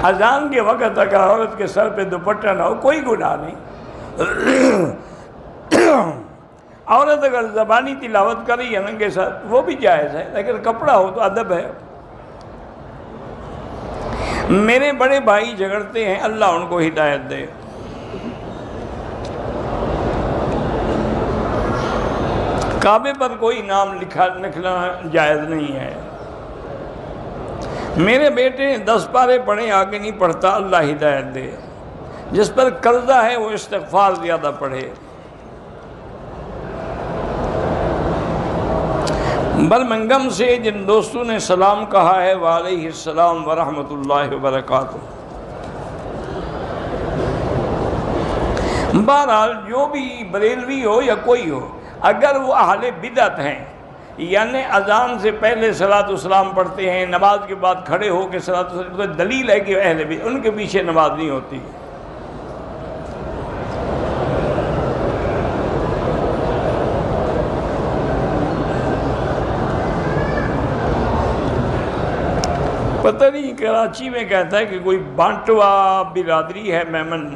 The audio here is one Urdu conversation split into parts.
اذان کے وقت اگر عورت کے سر پہ دوپٹہ نہ ہو کوئی گناہ نہیں. عورت اگر زبانی تلاوت کرے یا ننگے سر وہ بھی جائز ہے، لیکن کپڑا ہو تو ادب ہے. میرے بڑے بھائی جھگڑتے ہیں، اللہ ان کو ہدایت دے. کعبے پر کوئی نام لکھنا جائز نہیں ہے. میرے بیٹے نے 10 پارے پڑھے، آگے نہیں پڑھتا، اللہ ہدایت دے. جس پر قرضہ ہے وہ استغفار زیادہ پڑھے. برمنگم سے جن دوستوں نے سلام کہا ہے وعلیہ السلام ورحمۃ اللہ وبرکاتہ. بہرحال جو بھی بریلوی ہو یا کوئی ہو، اگر وہ اہل بدعت ہیں، یعنی اذان سے پہلے صلاۃ والسلام پڑھتے ہیں، نماز کے بعد کھڑے ہو کے صلاۃ والسلام، تو دلیل ہے کہ اہل بدعت، ان کے پیچھے نماز نہیں ہوتی. پتہ نہیں کراچی میں کہتا ہے کہ کوئی بانٹوا برادری ہے میمن،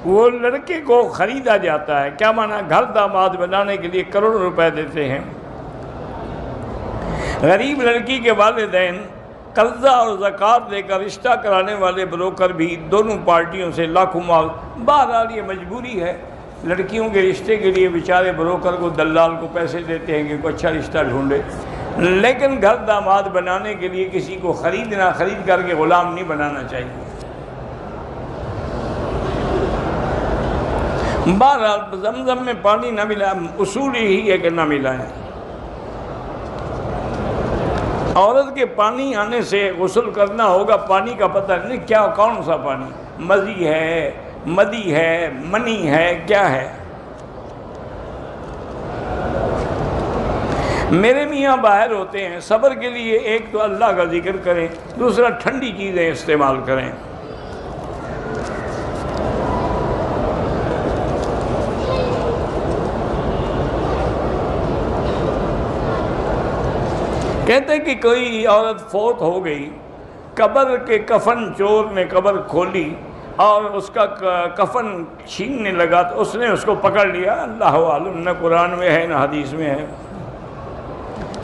وہ لڑکے کو خریدا جاتا ہے. کیا معنی؟ گھر داماد بنانے کے لیے کروڑوں روپے دیتے ہیں. غریب لڑکی کے والدین قرضہ اور زکوٰۃ لے کر رشتہ کرانے والے بروکر بھی دونوں پارٹیوں سے لاکھوں مال. بہرحال یہ مجبوری ہے. لڑکیوں کے رشتے کے لیے بیچارے بروکر کو، دلال کو پیسے دیتے ہیں کہ کوئی اچھا رشتہ ڈھونڈے، لیکن گھر داماد بنانے کے لیے کسی کو خرید کر کے غلام نہیں بنانا چاہیے. بہرحال زمزم میں پانی نہ ملا، اصول یہی ہے کہ نہ ملائیں. عورت کے پانی آنے سے غسل کرنا ہوگا. پانی کا پتہ نہیں کیا، کون سا پانی، مزی ہے، مدی ہے، منی ہے، کیا ہے. میرے میاں باہر ہوتے ہیں، صبر کے لیے ایک تو اللہ کا ذکر کریں، دوسرا ٹھنڈی چیزیں استعمال کریں. کہتے کہ کوئی عورت فوت ہو گئی، قبر کے کفن چور نے قبر کھولی اور اس کا کفن چھیننے لگا تو اس نے اس کو پکڑ لیا. اللہ عالم، نہ قرآن میں ہے نہ حدیث میں ہے.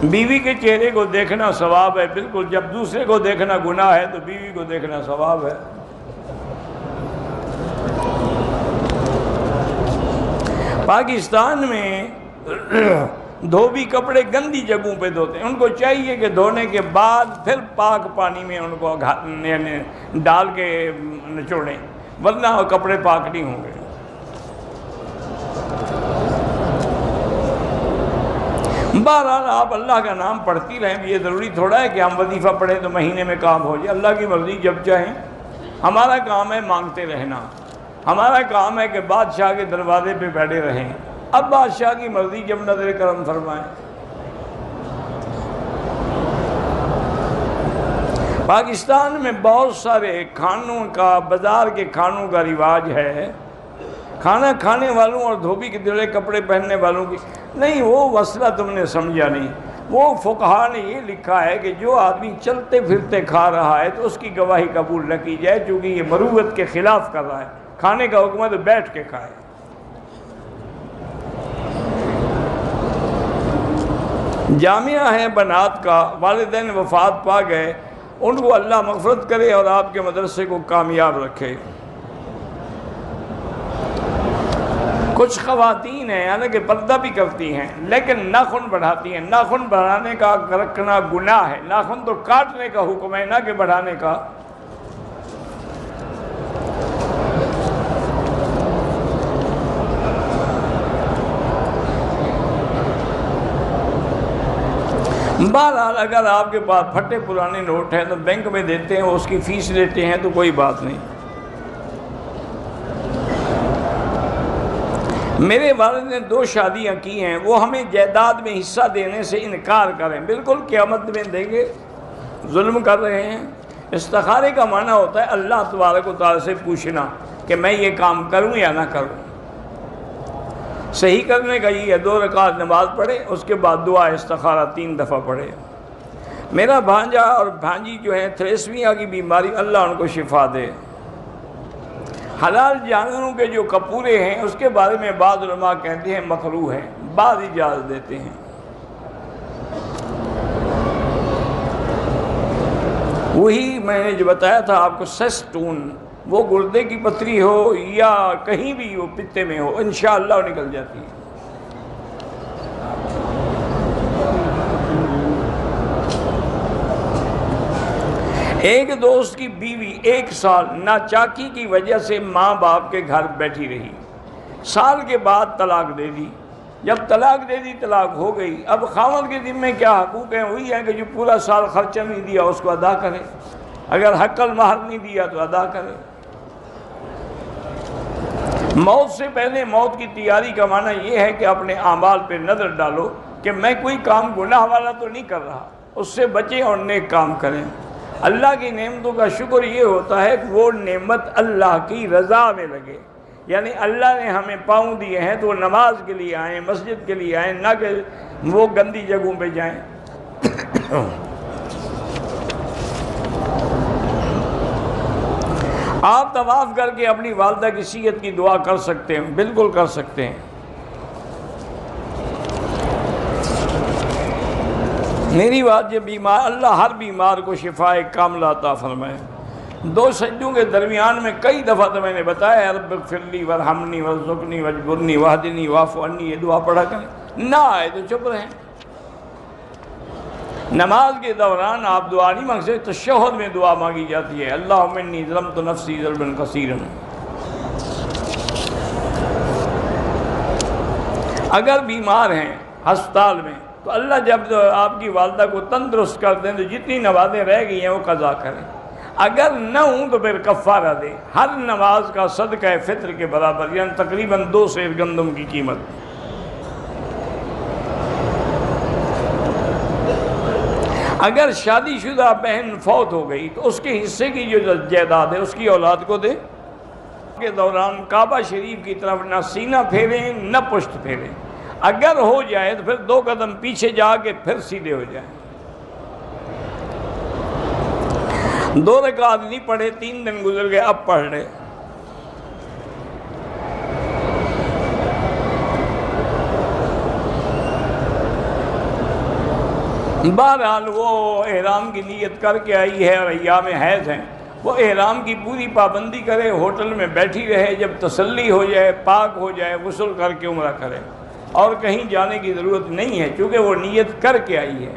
بیوی کے چہرے کو دیکھنا ثواب ہے بالکل. جب دوسرے کو دیکھنا گناہ ہے تو بیوی کو دیکھنا ثواب ہے. پاکستان میں دھوبی کپڑے گندی جگہوں پہ دھوتے ہیں. ان کو چاہیے کہ دھونے کے بعد پھر پاک پانی میں ان کو ڈال کے نچوڑیں، ورنہ کپڑے پاک نہیں ہوں گے. بہرحال آپ اللہ کا نام پڑھتی رہیں. یہ ضروری تھوڑا ہے کہ ہم وظیفہ پڑھیں تو مہینے میں کام ہو جائے. اللہ کی مرضی جب چاہیں. ہمارا کام ہے مانگتے رہنا. ہمارا کام ہے کہ بادشاہ کے دروازے پہ بیٹھے رہیں. اب بادشاہ کی مرضی جب نظر کرم فرمائیں. پاکستان میں بہت سارے کھانوں کا، بازار کے کھانوں کا رواج ہے. کھانا کھانے والوں اور دھوبی کے دلے کپڑے پہننے والوں کی نہیں. وہ مسئلہ تم نے سمجھا نہیں. وہ فقہا نے یہ لکھا ہے کہ جو آدمی چلتے پھرتے کھا رہا ہے تو اس کی گواہی قبول نہ کی جائے، چونکہ یہ مروت کے خلاف کر رہا ہے. کھانے کا حکم ہے تو بیٹھ کے کھائے. جامعہ ہے بنات کا، والدین وفات پا گئے، ان کو اللہ مغفرت کرے اور آپ کے مدرسے کو کامیاب رکھے. کچھ خواتین ہیں حالانکہ پردہ بھی کرتی ہیں لیکن ناخن بڑھاتی ہیں. ناخن بڑھانے کا رکھنا گناہ ہے. ناخن تو کاٹنے کا حکم ہے، نہ کہ بڑھانے کا. بہرحال اگر آپ کے پاس پھٹے پرانے نوٹ ہیں تو بینک میں دیتے ہیں، اس کی فیس لیتے ہیں تو کوئی بات نہیں. میرے والد نے 2 شادیاں کی ہیں، وہ ہمیں جائیداد میں حصہ دینے سے انکار کریں. بالکل قیامت میں دیں گے. ظلم کر رہے ہیں. استخارے کا معنی ہوتا ہے اللہ تبارک و تعالیٰ سے پوچھنا کہ میں یہ کام کروں یا نہ کروں. صحیح کرنے کا یہ 2 رکعت نماز پڑھے، اس کے بعد دعا استخارہ 3 دفعہ پڑھے. میرا بھانجا اور بھانجی جو ہیں تھریسمیا کی بیماری، اللہ ان کو شفا دے۔ حلال جانوروں کے جو کپورے ہیں اس کے بارے میں بعض علماء کہتے ہیں مکروہ ہیں، بعض اجازت دیتے ہیں۔ وہی میں نے جو بتایا تھا آپ کو، سیسٹون، وہ گردے کی پتھری ہو یا کہیں بھی وہ پتے میں ہو، انشاءاللہ وہ نکل جاتی ہے۔ ایک دوست کی بیوی 1 سال ناچاکی کی وجہ سے ماں باپ کے گھر بیٹھی رہی، سال کے بعد طلاق دے دی۔ جب طلاق دے دی، طلاق ہو گئی، اب خاوند کے ذمہ کیا حقوق ہیں؟ وہی ہے کہ جو پورا سال خرچہ نہیں دیا اس کو ادا کرے، اگر حق المہر نہیں دیا تو ادا کرے۔ موت سے پہلے موت کی تیاری کا معنی یہ ہے کہ اپنے اعمال پہ نظر ڈالو کہ میں کوئی کام گناہ والا تو نہیں کر رہا، اس سے بچیں اور نیک کام کریں۔ اللہ کی نعمتوں کا شکر یہ ہوتا ہے کہ وہ نعمت اللہ کی رضا میں لگے، یعنی اللہ نے ہمیں پاؤں دیے ہیں تو وہ نماز کے لیے آئیں، مسجد کے لیے آئیں، نہ کہ وہ گندی جگہوں پہ جائیں۔ آپ طواف کر کے اپنی والدہ کی صحت کی دعا کر سکتے ہیں، بالکل کر سکتے ہیں۔ میری بات یہ بیمار، اللہ ہر بیمار کو شفائے کاملہ عطا فرمائے۔ 2 سجدوں کے درمیان میں کئی دفعہ تو میں نے بتایا رب اغفر لی ورحمنی وارزقنی واجبرنی واہدنی واعف عنی، یہ دعا پڑھا کریں، نہ آئے تو چپ رہیں۔ نماز کے دوران آپ دعا نہیں مانگ سکتے، تشہد میں دعا مانگی جاتی ہے، اللہم انی ظلمت نفسی ظلما کثیرا۔ اگر بیمار ہیں ہسپتال میں تو اللہ جب آپ کی والدہ کو تندرست کر دیں تو جتنی نمازیں رہ گئی ہیں وہ قضا کریں، اگر نہ ہوں تو پھر کفارہ دیں، ہر نماز کا صدقہ فطر کے برابر، یعنی تقریباً 2 سیر گندم کی قیمت۔ اگر شادی شدہ بہن فوت ہو گئی تو اس کے حصے کی جو جائیداد ہے اس کی اولاد کو دے۔ کے دوران کعبہ شریف کی طرف نہ سینہ پھیریں نہ پشت پھیریں، اگر ہو جائے تو پھر 2 قدم پیچھے جا کے پھر سیدھے ہو جائیں۔ 2 رکعت نہیں پڑھے، 3 دن گزر گئے، اب پڑھ لے۔ بہرحال وہ احرام کی نیت کر کے آئی ہے اور ایام حیض ہیں، وہ احرام کی پوری پابندی کرے، ہوٹل میں بیٹھی رہے، جب تسلی ہو جائے، پاک ہو جائے، غسل کر کے عمرہ کرے، اور کہیں جانے کی ضرورت نہیں ہے کیونکہ وہ نیت کر کے آئی ہے۔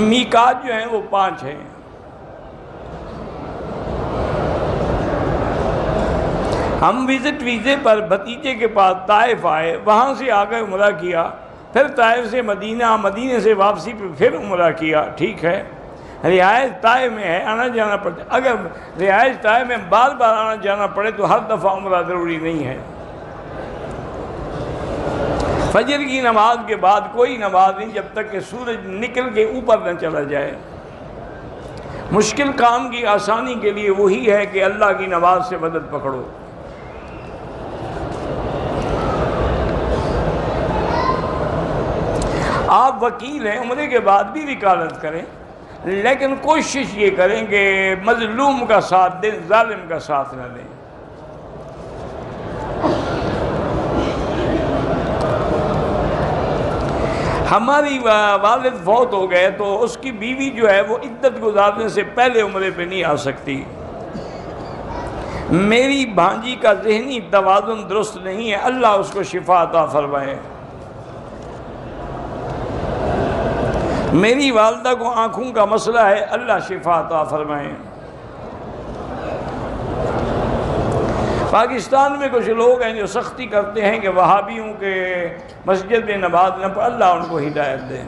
میقات جو ہیں وہ 5 ہیں۔ ہم وزٹ ویزے پر بھتیجے کے پاس طائف آئے، وہاں سے آگے عمرہ کیا، پھر طائف سے مدینہ، مدینہ سے واپسی پہ پھر عمرہ کیا، ٹھیک ہے، رہائش طائف میں ہے، آنا جانا پڑتا ہے۔ اگر رہائش طائف میں بار بار آنا جانا پڑے تو ہر دفعہ عمرہ ضروری نہیں ہے۔ فجر کی نماز کے بعد کوئی نماز نہیں جب تک کہ سورج نکل کے اوپر نہ چلا جائے۔ مشکل کام کی آسانی کے لیے وہی ہے کہ اللہ کی نماز سے مدد پکڑو۔ آپ وکیل ہیں، عمرے کے بعد بھی وکالت کریں، لیکن کوشش یہ کریں کہ مظلوم کا ساتھ دیں، ظالم کا ساتھ نہ دیں۔ ہماری والد فوت ہو گئے تو اس کی بیوی جو ہے وہ عدت گزارنے سے پہلے عمرے پہ نہیں آ سکتی۔ میری بھانجی کا ذہنی توازن درست نہیں ہے، اللہ اس کو شفا عطا فرمائے۔ میری والدہ کو آنکھوں کا مسئلہ ہے، اللہ شفا عطا فرمائے۔ پاکستان میں کچھ لوگ ہیں جو سختی کرتے ہیں کہ وہابیوں کے مسجد میں نماز نہ پڑھ، اللہ ان کو ہدایت دے۔